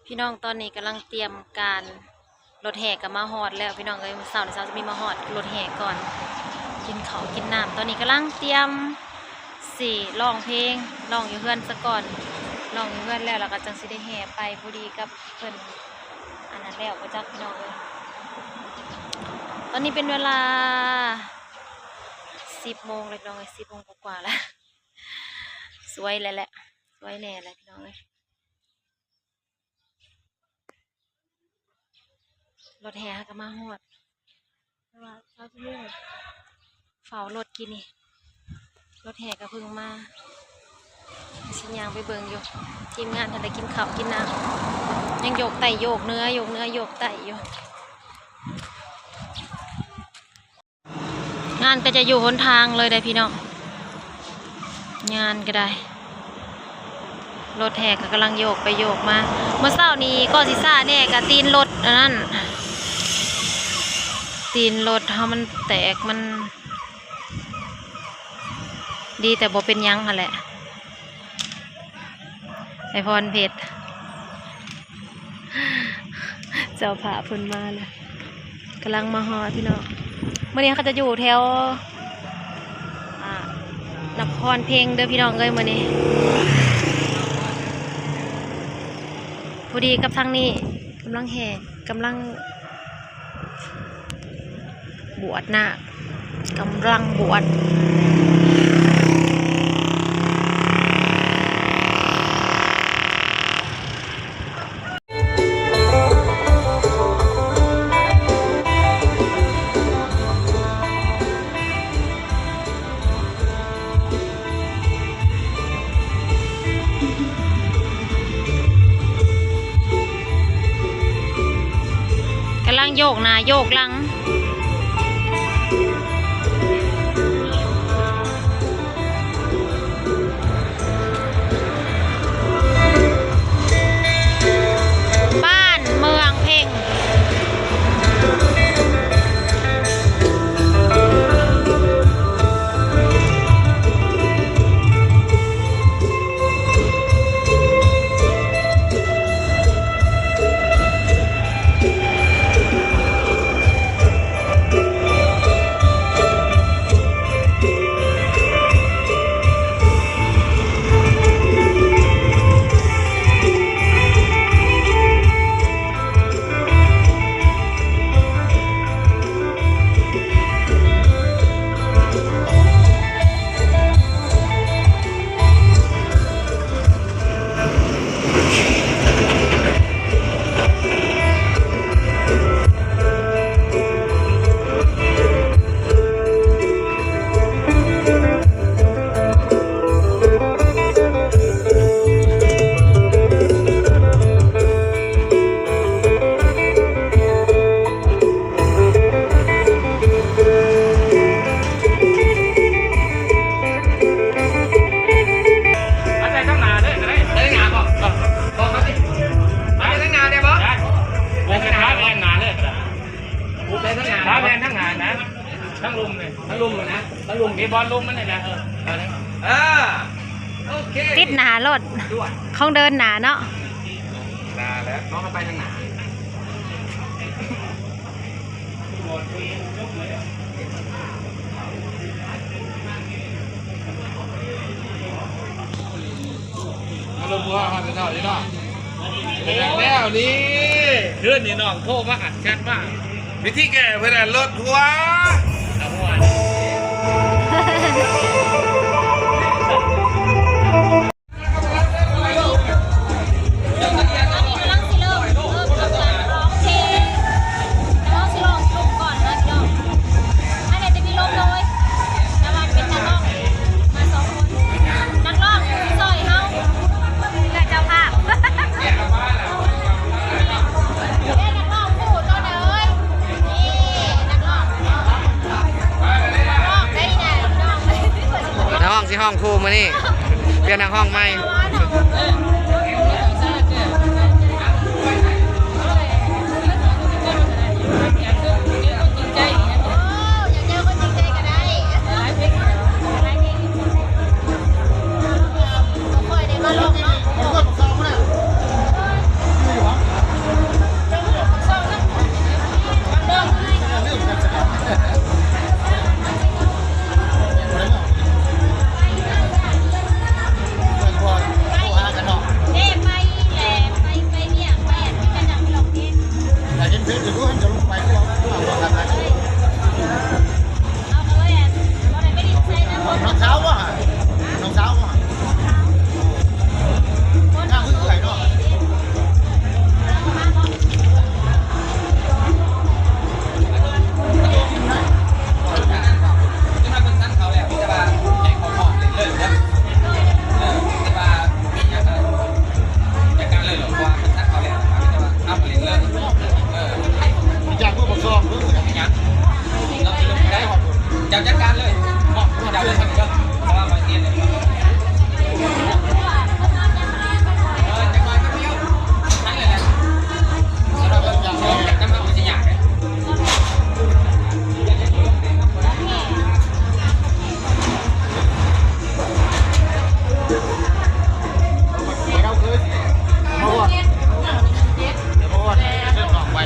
พี่น้องตอนนี้กำลังเตรียมการรถแห่กับมาฮอดแล้วพี่น้องเอ้ยเสาร์จะมีมาฮอดรถแห่ก่อนกินข้าวกินน้ำตอนนี้กำลังเตรียมร้องเพลงร้องอยู่เพื่อนซะก่อนร้องอยู่เพื่อนแล้วก็จังสิได้แห่ไปพอดีกับเพื่อนอันนั้นแล้วก็จักพี่น้องเลยตอนนี้เป็นเวลา10 โมงเลยพี่น้องเลย10 โมงกว่าแล้วสวยแล้วแหละสวยแน่เลยพี่น้องเลยรถแห่ก็มาฮอดแต่ว่าเช้าที่นี่เฝ้ารถกินนี่รถแห่ก็เพิ่งมาสิยางไปเบิ่งอยู่ทีมงานทันได้กินข้าวกินน้ำยังโยกไต่โยกเนื้อโยกไต่อยู่งานก็จะอยู่หนทางเลยได้พี่น้องงานก็ได้รถแห่ก็กำลังโยกไปโยกมาเมื่อเช้านี้ก็สิซ่าแน่กับตีนรถอันนั้นตีนรถเขามันแตกมันดีแต่บ่เป็นยังค่ะแหละไอพรเพชรเจ้าผาพุ่นมาเลยกำลังมาฮอพี่น้องเมื่อนี้เขาจะอยู่แถวนครเพ็งเด้อพี่น้องเอ้ยเมื่อนี้พอดีกับทางนี้กำลังแห่กำลังบวชนาคกำลังบวชกำลังโยกหน้าโยกหลังบ้านเมืองเพ็งมีบอลลุมมันเลยนะโอเคติดหนารถของเดินหนาเนาะนาแล้วน้องเข้าไปทางไหนมาลงว่าหันเท่านี้เนาะแล้วนี่เพื่อนนี่น้องโทรมาอัดแชทมาวิธีแก้เพื่อนรถหัวห้องครูมานี่เปลี่ยนทางห้องใหม่ จัดการเลยบอกจับเลยคนนี้ก็เพราะว่ามาเรียนเลยจังหวะก็เบี้ยวทั้งเลยนะเราแบบอยากน้ำมันจะอยากเลยเราเคยมาว่าเดี๋ยวมาว่าเรื่องออกไป